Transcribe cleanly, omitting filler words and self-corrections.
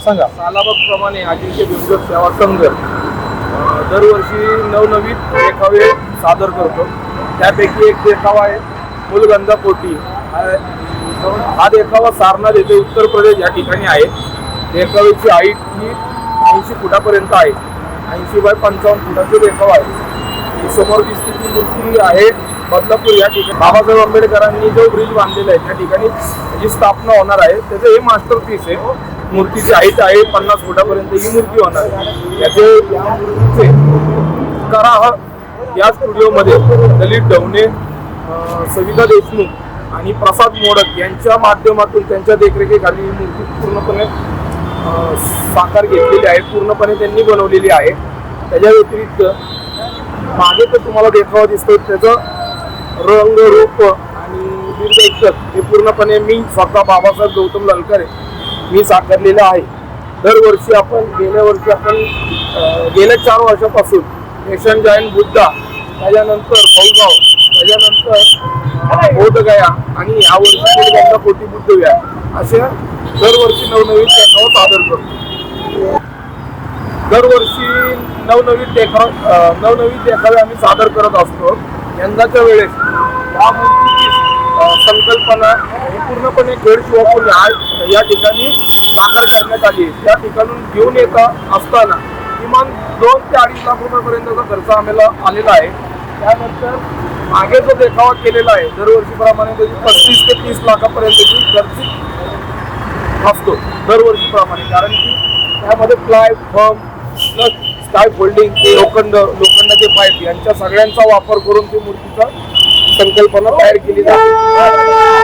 सांगा. सालाबादप्रमाणे अजिंक्य बिंदू सेवा संघ दरवर्षी नवनवीन देखावे सादर करतो. त्यापैकी एक देखावा आहे मुलगंधा पोटी. हा देखावा सारनाथ येथे उत्तर प्रदेश या ठिकाणी आहे. देखाव्याची हाईट ही 80 फुटापर्यंत आहे. 80 बाय 55 फुटाचा देखावा आहे. ही समोर दिसते ती मूर्ती आहे बदलापूर या ठिकाणी बाबासाहेब आंबेडकरांनी जो ब्रिज बांधलेला आहे त्या ठिकाणी जी स्थापना होणार आहे त्याचं हे मास्टरपीस आहे. मूर्तीची हाईट आहे 50 फुटापर्यंत ही मूर्ती होणार आहे. याचे कराह या स्टुडिओमध्ये दलित ढवणे, सविता देशमुख आणि प्रसाद मोडक यांच्या माध्यमातून त्यांच्या देखरेखीखाली ही मूर्ती पूर्णपणे साकार घेतलेली आहे. पूर्णपणे त्यांनी बनवलेली आहे. त्याच्या व्यतिरिक्त मागे तर तुम्हाला देखावा दिसतो त्याचं रंग रूप आणि दिग्दर्शक हे पूर्णपणे मी स्वतः बाबासाहेब गौतम ललकरे मी साकारलेलं आहे. दरवर्षी आपण गेल्या 4 वर्षापासून नेशन जॉईन बुद्धा, त्याच्यानंतर भौगाव, त्याच्यानंतर बोधगया आणि यावर्षी मुलगंधा पोटी बुद्धविहार असे दरवर्षी नवनवीन देखावा सादर करतो. दरवर्षी नवनवीन देखावे आम्ही सादर करत असतो. यंदाच्या वेळेस या मूर्तीची संकल्पना ही पूर्णपणे खेड शिवापूर या ठिकाणी साकार करण्यात आली. त्या ठिकाणून घेऊन येत असताना किमान 2 ते 2.5 लाख रुपयापर्यंतचा खर्च आम्हाला आलेला आहे. त्यानंतर मागे जो देखावा केलेला आहे दरवर्षीप्रमाणे त्याची 35 ते 30 लाखापर्यंतची खर्च असतो दरवर्षीप्रमाणे. कारण की त्यामध्ये प्लाय, फर्म, स्काय फोल्डिंग, लोखंडाचे पाईप यांच्या सगळ्यांचा वापर करून ती मूर्तीचा संकल्पना तयार केली जाते.